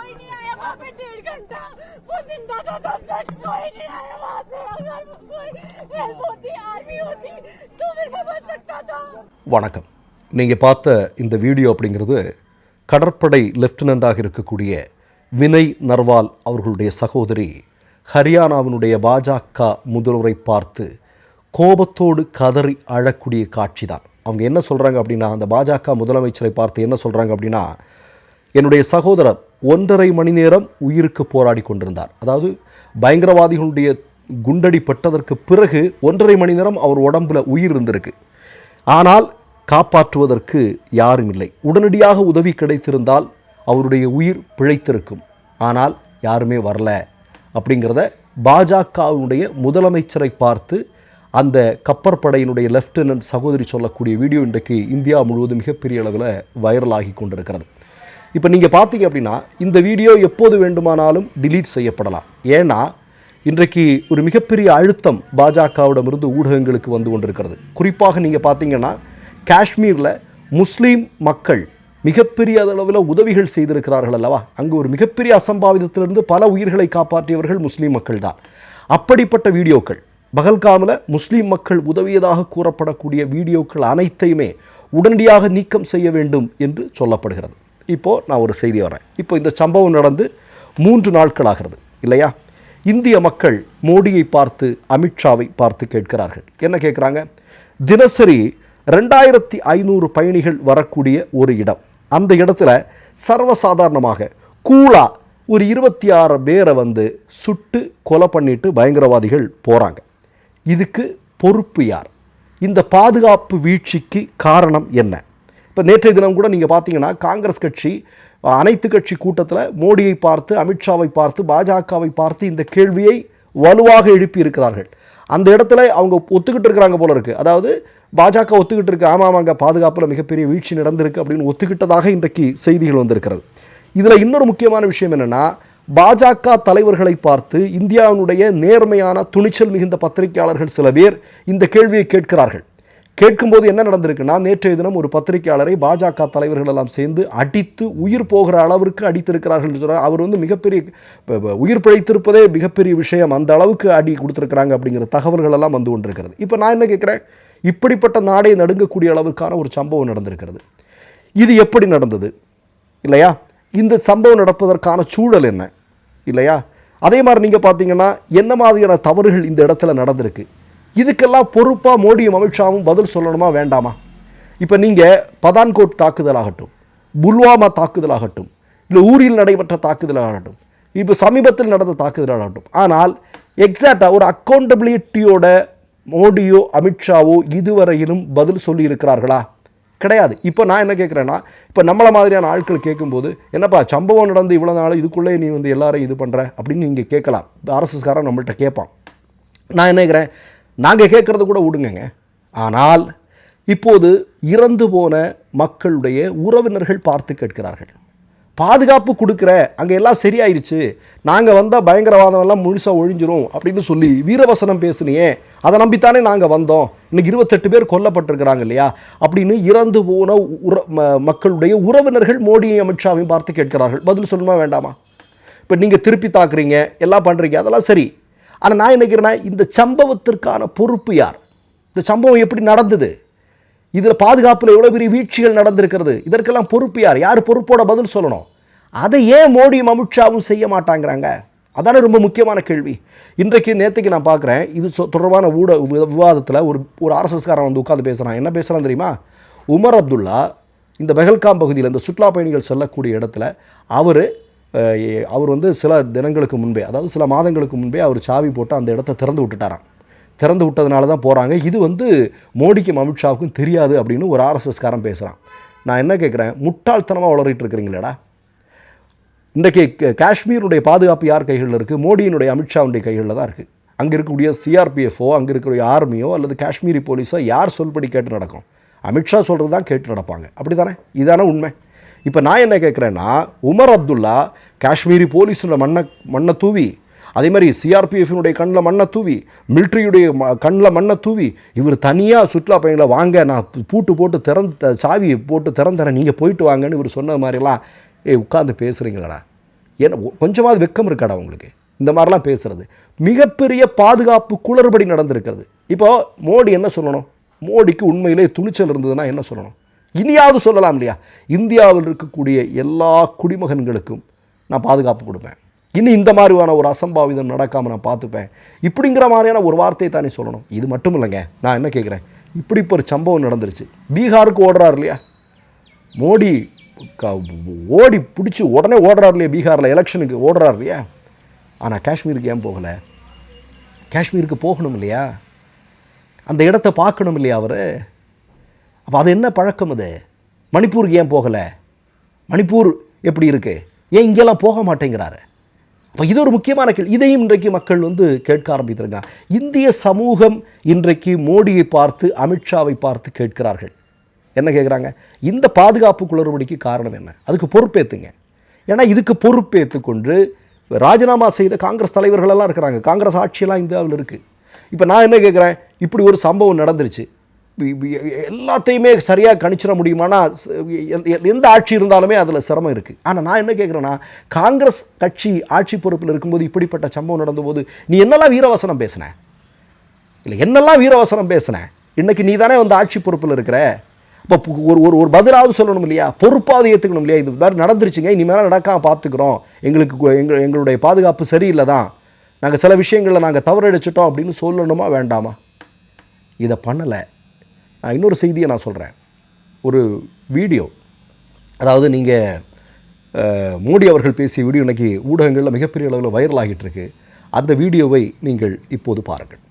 कोई नहीं आया वहाँ पे 1.5 घंटा। वो जिंदा था तब तक कोई नहीं आया वहाँ पे। अगर कोई हेल्प होती, आर्मी होती तो फिर मैं बच सकता था। வணக்கம். நீங்கள் பார்த்த இந்த வீடியோ அப்படிங்கிறது கடற்படை லெப்டினண்டாக இருக்கக்கூடிய வினய் நர்வால் அவர்களுடைய சகோதரி ஹரியானாவினுடைய பாஜக முதல்வரை பார்த்து கோபத்தோடு கதறி அழக்கூடிய காட்சி தான். அவங்க என்ன சொல்கிறாங்க அப்படின்னா, அந்த பாஜக முதலமைச்சரை பார்த்து என்ன சொல்கிறாங்க அப்படின்னா, என்னுடைய சகோதரர் 1.5 மணி நேரம் உயிருக்கு போராடி கொண்டிருந்தார். அதாவது பயங்கரவாதிகளுடைய குண்டடி பட்டதற்கு பிறகு 1.5 மணி நேரம் அவர் உடம்பில் உயிர் இருந்திருக்கு. ஆனால் காப்பாற்றுவதற்கு யாரும் இல்லை. உடனடியாக உதவி கிடைத்திருந்தால் அவருடைய உயிர் பிழைத்திருக்கும். ஆனால் யாருமே வரல அப்படிங்கிறத பாஜகவினுடைய முதலமைச்சரை பார்த்து அந்த கப்பற்படையினுடைய லெப்டினன்ட் சகோதரி சொல்லக்கூடிய வீடியோ இன்றைக்கு இந்தியா முழுவதும் மிகப்பெரிய அளவில் வைரலாகி கொண்டிருக்கிறது. இப்போ நீங்கள் பார்த்தீங்க அப்படின்னா இந்த வீடியோ எப்போது வேண்டுமானாலும் டிலீட் செய்யப்படலாம். ஏன்னா இன்றைக்கு ஒரு மிகப்பெரிய அழுத்தம் பாஜகவிடமிருந்து ஊடகங்களுக்கு வந்து கொண்டிருக்கிறது. குறிப்பாக நீங்கள் பார்த்தீங்கன்னா காஷ்மீரில் முஸ்லீம் மக்கள் மிகப்பெரிய அளவில் உதவிகள் செய்திருக்கிறார்கள் அல்லவா. அங்கு ஒரு மிகப்பெரிய அசம்பாவிதத்திலிருந்து பல உயிர்களை காப்பாற்றியவர்கள் முஸ்லீம் மக்கள் தான். அப்படிப்பட்ட வீடியோக்கள், பகல்காமில் முஸ்லீம் மக்கள் உதவியதாக கூறப்படக்கூடிய வீடியோக்கள் அனைத்தையுமே உடனடியாக நீக்கம் செய்ய வேண்டும் என்று சொல்லப்படுகிறது. இப்போது நான் ஒரு செய்தி வரேன். இப்போ இந்த சம்பவம் நடந்து 3 நாட்கள் ஆகிறது இல்லையா. இந்திய மக்கள் மோடியை பார்த்து அமித்ஷாவை பார்த்து கேட்கிறார்கள். என்ன கேட்குறாங்க? தினசரி 2500 பயணிகள் வரக்கூடிய ஒரு இடம், அந்த இடத்துல சர்வசாதாரணமாக கூலா ஒரு 26 பேரை வந்து சுட்டு கொலை பண்ணிட்டு பயங்கரவாதிகள் போகிறாங்க. இதுக்கு பொறுப்பு யார்? இந்த பாதுகாப்பு வீழ்ச்சிக்கு காரணம் என்ன? இப்போ நேற்றைய தினம் கூட நீங்கள் பார்த்தீங்கன்னா காங்கிரஸ் கட்சி அனைத்து கட்சி கூட்டத்தில் மோடியை பார்த்து, அமித்ஷாவை பார்த்து, பாஜகவை பார்த்து இந்த கேள்வியை வலுவாக எழுப்பி இருக்கிறார்கள். அந்த இடத்துல அவங்க ஒத்துக்கிட்டு இருக்கிறாங்க போல இருக்குது. அதாவது பாஜக ஒத்துக்கிட்டு இருக்கு, ஆமாமாங்க பாதுகாப்பில் மிகப்பெரிய வீழ்ச்சி நடந்திருக்கு அப்படின்னு ஒத்துக்கிட்டதாக இன்றைக்கு செய்திகள் வந்திருக்கிறது. இதில் இன்னொரு முக்கியமான விஷயம் என்னென்னா, பாஜக தலைவர்களை பார்த்து இந்தியாவினுடைய நேர்மையான துணிச்சல் மிகுந்த பத்திரிகையாளர்கள் சில பேர் இந்த கேள்வியை கேட்கிறார்கள். கேட்கும்போது என்ன நடந்திருக்குன்னா, நேற்றைய தினம் ஒரு பத்திரிகையாளரை பாஜக தலைவர்கள் எல்லாம் சேர்ந்து அடித்து உயிர் போகிற அளவிற்கு அடித்திருக்கிறார்கள் என்று சொல்கிறார். அவர் வந்து மிகப்பெரிய உயிர் பிழைத்திருப்பதே மிகப்பெரிய விஷயம், அந்த அளவுக்கு அடி கொடுத்துருக்குறாங்க அப்படிங்கிற தகவல்கள் எல்லாம் வந்து கொண்டிருக்கிறது. இப்போ நான் என்ன கேட்குறேன், இப்படிப்பட்ட நாடை நடுங்கக்கூடிய அளவுக்கான ஒரு சம்பவம் நடந்திருக்கிறது. இது எப்படி நடந்தது இல்லையா? இந்த சம்பவம் நடப்பதற்கான சூழல் என்ன இல்லையா? அதே மாதிரி நீங்கள் பார்த்தீங்கன்னா என்ன மாதிரியான தவறுகள் இந்த இடத்துல நடந்திருக்கு, இதுக்கெல்லாம் பொறுப்பாக மோடியும் அமித்ஷாவும் பதில் சொல்லணுமா வேண்டாமா? இப்போ நீங்கள் பதான்கோட் தாக்குதலாகட்டும், புல்வாமா தாக்குதலாகட்டும், இல்லை ஊரில் நடைபெற்ற தாக்குதலாகட்டும், இப்போ சமீபத்தில் நடந்த தாக்குதலாகட்டும், ஆனால் எக்ஸாக்டாக ஒரு அக்கௌண்டபிலிட்டியோட மோடியோ அமித்ஷாவோ இதுவரையிலும் பதில் சொல்லி இருக்கிறார்களா? கிடையாது. இப்போ நான் என்ன கேட்குறேன்னா, இப்போ நம்மளை மாதிரியான ஆட்கள் கேட்கும்போது, என்னப்பா சம்பவம் நடந்து இவ்வளோ நாள் இதுக்குள்ளே நீ வந்து எல்லாரையும் இது பண்ணுற அப்படின்னு நீங்கள் கேட்கலாம். ஆர்எஸ்எஸ்காரன் நம்மள்கிட்ட கேட்பான். நான் என்ன கேட்குறேன், நாங்கள் கேட்குறத கூட விடுங்கங்க. ஆனால் இப்போது இறந்து போன மக்களுடைய உறவினர்கள் பார்த்து கேட்கிறார்கள். பாதுகாப்பு கொடுக்குற, அங்கே எல்லாம் சரியாயிடுச்சு, நாங்கள் வந்தால் பயங்கரவாதம் எல்லாம் முழுசாக ஒழிஞ்சிரும் அப்படின்னு சொல்லி வீரவசனம் பேசுனியே, அதை நம்பித்தானே நாங்கள் வந்தோம், இன்னைக்கு 28 பேர் கொல்லப்பட்டிருக்கிறாங்க இல்லையா அப்படின்னு இறந்து போன மக்களுடைய உறவினர்கள் மோடியையும் அமித்ஷாவையும் பார்த்து கேட்கிறார்கள். பதில் சொல்லணுமா வேண்டாமா? இப்போ நீங்கள் திருப்பி தாக்குறீங்க, எல்லாம் பண்ணுறீங்க, அதெல்லாம் சரி. ஆனால் நான் நினைக்கிறேன்னா இந்த சம்பவத்திற்கான பொறுப்பு யார்? இந்த சம்பவம் எப்படி நடந்தது? இதில் பாதுகாப்பில் எவ்வளோ பெரிய வீழ்ச்சிகள் நடந்திருக்கிறது, இதற்கெல்லாம் பொறுப்பு யார்? யார் பொறுப்போட பதில் சொல்லணும்? அதை ஏன் மோடியும் அமித்ஷாவும் செய்ய மாட்டாங்கிறாங்க? அதான ரொம்ப முக்கியமான கேள்வி. இன்றைக்கு நேற்றுக்கு நான் பார்க்குறேன், இது தொடர்பான விவாதத்தில் ஒரு ஆர்எஸ்எஸ்காரன் வந்து உட்காந்து பேசுகிறான். என்ன பேசுகிறான் தெரியுமா? உமர் அப்துல்லா இந்த பெஹல்காம் பகுதியில் இந்த சுற்றுலா பயணிகள் செல்லக்கூடிய இடத்துல அவர் வந்து சில தினங்களுக்கு முன்பே, அதாவது சில மாதங்களுக்கு முன்பே அவர் சாவி போட்டு அந்த இடத்த திறந்து விட்டுட்டாராம். திறந்து விட்டதுனால தான் போகிறாங்க, இது வந்து மோடிக்கும் அமித்ஷாவுக்கும் தெரியாது அப்படின்னு ஒரு ஆர்எஸ்எஸ்காரன் பேசுகிறான். நான் என்ன கேட்குறேன், முட்டாள்தனமாக வளரிட்டு இருக்கிறீங்களேடா. இன்றைக்கி காஷ்மீருடைய பாதுகாப்பு யார் கைகளில் இருக்குது? மோடியினுடைய அமித்ஷாவுடைய கைகளில் தான் இருக்குது. அங்கே இருக்கக்கூடிய சிஆர்பிஎஃப்ஓ, அங்கே இருக்கக்கூடிய ஆர்மியோ அல்லது காஷ்மீரி போலீஸோ யார் சொல்படி கேட்டு நடக்கும்? அமித்ஷா சொல்கிறது தான் கேட்டு நடப்பாங்க. அப்படி தானே? இதான உண்மை. இப்போ நான் என்ன கேட்குறேன்னா, உமர் அப்துல்லா காஷ்மீரி போலீஸோட மண்ணை தூவி, அதே மாதிரி சிஆர்பிஎஃபினுடைய கண்ணில் மண்ணை தூவி, மிலிட்ரியுடைய கண்ணில் மண்ணை தூவி, இவர் தனியாக சுற்றுலா பயணிகளை வாங்க, நான் பூட்டு போட்டு சாவியை போட்டு திறந்துறேன், நீங்கள் போயிட்டு வாங்கன்னு இவர் சொன்ன மாதிரிலாம் உட்காந்து பேசுகிறீங்களா? ஏன்னா கொஞ்சமாவது வெக்கம் இருக்காடா உங்களுக்கு இந்த மாதிரிலாம் பேசுகிறது? மிகப்பெரிய பாதுகாப்பு குளறுபடி நடந்திருக்கிறது. இப்போது மோடி என்ன சொல்லணும்? மோடிக்கு உண்மையிலே துணிச்சல் இருந்ததுன்னா என்ன சொல்லணும்? இனியாவது சொல்லலாம் இல்லையா, இந்தியாவில் இருக்கக்கூடிய எல்லா குடிமகன்களுக்கும் நான் பாதுகாப்பு கொடுப்பேன், இனி இந்த மாதிரியான ஒரு அசம்பாவிதம் நடக்காமல் நான் பார்த்துப்பேன், இப்படிங்கிற மாதிரியான ஒரு வார்த்தையை தானே சொல்லணும். இது மட்டும் இல்லைங்க, நான் என்ன கேட்குறேன், இப்படி இப்போ ஒரு சம்பவம் நடந்துருச்சு. பீகாருக்கு ஓடுறார் இல்லையா மோடி, ஓடி பிடிச்சி உடனே ஓடுறார் இல்லையா, பீகாரில் எலெக்ஷனுக்கு ஓடுறார் இல்லையா. ஆனால் காஷ்மீருக்கு ஏன் போகலை? காஷ்மீருக்கு போகணும் இல்லையா, அந்த இடத்த பார்க்கணும் இல்லையா அவர். அப்போ அது என்ன பழக்கம் அது? மணிப்பூருக்கு ஏன் போகலை? மணிப்பூர் எப்படி இருக்குது, ஏன் இங்கெல்லாம் போக மாட்டேங்கிறாரு? அப்போ இது ஒரு முக்கியமான கேள்வி. இதையும் இன்றைக்கு மக்கள் கேட்க ஆரம்பித்திருக்காங்க. இந்திய சமூகம் இன்றைக்கு மோடியை பார்த்து, அமித்ஷாவை பார்த்து கேட்கிறார்கள். என்ன கேட்குறாங்க? இந்த பாதுகாப்பு குளறுபடிக்கு காரணம் என்ன? அதுக்கு பொறுப்பேற்றுங்க. ஏன்னா இதுக்கு பொறுப்பேற்றுக்கொண்டு ராஜினாமா செய்த காங்கிரஸ் தலைவர்களெல்லாம் இருக்கிறாங்க. காங்கிரஸ் ஆட்சியெல்லாம் இந்தியாவில் இருக்குது. இப்போ நான் என்ன கேட்குறேன், இப்படி ஒரு சம்பவம் நடந்துருச்சு, எல்லாத்தையுமே சரியாக கணிச்சிட முடியுமானா? எந்த ஆட்சி இருந்தாலுமே அதில் சிரமம் இருக்குது. ஆனால் நான் என்ன கேட்குறேன்னா, காங்கிரஸ் கட்சி ஆட்சி பொறுப்பில் இருக்கும்போது இப்படிப்பட்ட சம்பவம் நடந்தபோது நீ என்னெல்லாம் வீரவசனம் பேசின? இல்லை என்னெல்லாம் வீரவசனம் பேசின? இன்றைக்கி நீ தானே ஆட்சி பொறுப்பில் இருக்கிற. இப்போ ஒரு பதிலாவது சொல்லணும் இல்லையா, பொறுப்பாவது ஏற்றுக்கணும் இல்லையா. இது மாதிரி நடந்துருச்சுங்க, இனிமேல் நடக்காமல் பார்த்துக்கிறோம், எங்களுடைய பாதுகாப்பு சரியில்லை தான், நாங்கள் சில விஷயங்களில் நாங்கள் தவறடிச்சிட்டோம் அப்படின்னு சொல்லணுமா வேண்டாமா? இதை பண்ணலை. நான் இன்னொரு செய்தியை நான் சொல்கிறேன். ஒரு வீடியோ, அதாவது நீங்கள் மோடி அவர்கள் பேசிய வீடியோ இன்றைக்கி ஊடகங்களில் மிகப்பெரிய அளவில் வைரல் ஆகிட்டு இருக்கு. அந்த வீடியோவை நீங்கள் இப்போது பாருங்கள்.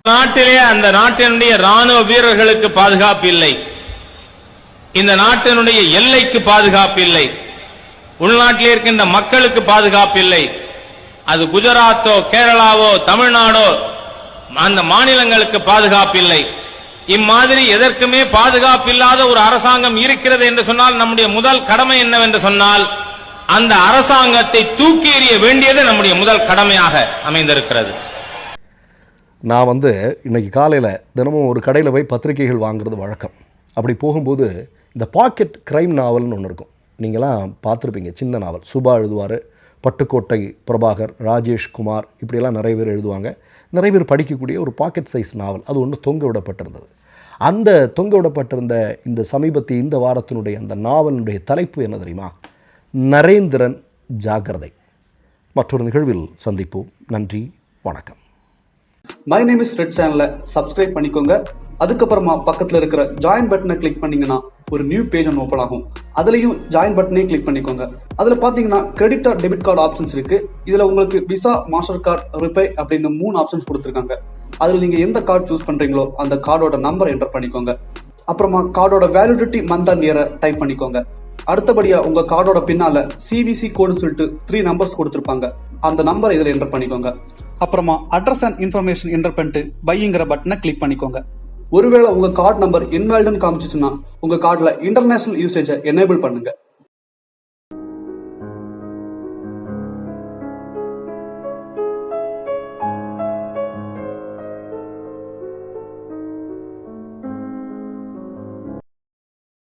நாட்டிலே அந்த நாட்டினுடைய ராணுவ வீரர்களுக்கு பாதுகாப்பு இல்லை, இந்த நாட்டினுடைய எல்லைக்கு பாதுகாப்பு இல்லை, உள்நாட்டில் இருக்கின்ற மக்களுக்கு பாதுகாப்பு இல்லை. அது குஜராத்தோ கேரளாவோ தமிழ்நாடோ அந்த மாநிலங்களுக்கு பாதுகாப்பு இல்லை. இம்மாதிரி எதற்குமே பாதுகாப்பு இல்லாத ஒரு அரசாங்கம் இருக்கிறது என்று சொன்னால் நம்முடைய முதல் கடமை என்னவென்று சொன்னால் அந்த அரசாங்கத்தை தூக்கி எறிய வேண்டியது நம்முடைய முதல் கடமையாக அமைந்திருக்கிறது. நான் இன்னைக்கு காலையில் தினமும் ஒரு கடையில் போய் பத்திரிகைகள் வாங்குறது வழக்கம். அப்படி போகும்போது இந்த பாக்கெட் கிரைம் நாவல்னு ஒன்று இருக்கும், நீங்களாம் பார்த்துருப்பீங்க. சின்ன நாவல், சுபா எழுதுவார், பட்டுக்கோட்டை பிரபாகர், ராஜேஷ் குமார், இப்படியெல்லாம் நிறைய பேர் எழுதுவாங்க. நிறைய பேர் படிக்கக்கூடிய ஒரு பாக்கெட் சைஸ் நாவல். அது ஒன்று தொங்க விடப்பட்டிருந்தது. அந்த தொங்க விடப்பட்டிருந்த இந்த சமீபத்திய இந்த வாரத்தினுடைய அந்த நாவலினுடைய தலைப்பு என்ன தெரியுமா? நரேந்திரன் ஜாக்கிரதை. மற்றொரு நிகழ்வில் சந்திப்போம். நன்றி, வணக்கம். மை நேம் இஸ் ரெட் சேனலை சப்ஸ்கிரைப் பண்ணிக்கோங்க. அதுக்கப்புறமா பக்கத்தில் இருக்கிற ஜாயின் பட்டனை கிளிக் பண்ணீங்கன்னா ஒரு நியூ பேஜ் ஒன்று ஓப்பன் ஆகும். அதுலேயும் ஜாயின் பட்டனே கிளிக் பண்ணிக்கோங்க. அதில் பார்த்தீங்கன்னா credit card, debit card options இருக்கு. இதில் உங்களுக்கு விசா, மாஸ்டர் கார்டு, ரிப்பே அப்படின்னு 3 ஆப்ஷன்ஸ் கொடுத்துருக்காங்க. அதில் நீங்கள் எந்த கார்டு சூஸ் பண்ணுறீங்களோ அந்த கார்டோட நம்பர் என்டர் பண்ணிக்கோங்க. அப்புறமா கார்டோட வேலிடிட்டி மந்த் அண்ட் இயரை டைப் பண்ணிக்கோங்க. அடுத்தபடியாக உங்கள் கார்டோட பின்னால் CVC கோடுன்னு சொல்லிட்டு 3 நம்பர்ஸ் கொடுத்துருப்பாங்க. அந்த நம்பரை இதில் என்டர் பண்ணிக்கோங்க. அப்புறமா அட்ரஸ் அண்ட் இன்ஃபர்மேஷன் என்டர் பண்ணிட்டு பைங்கிற பட்டனை கிளிக் பண்ணிக்கோங்க. ஒருவேளை உங்க கார்டு நம்பர் இன்வாலிட்னு காமிச்சிச்சுன்னா உங்க கார்டுல இன்டர்நேஷனல் யூசேஜை எனேபிள் பண்ணுங்க.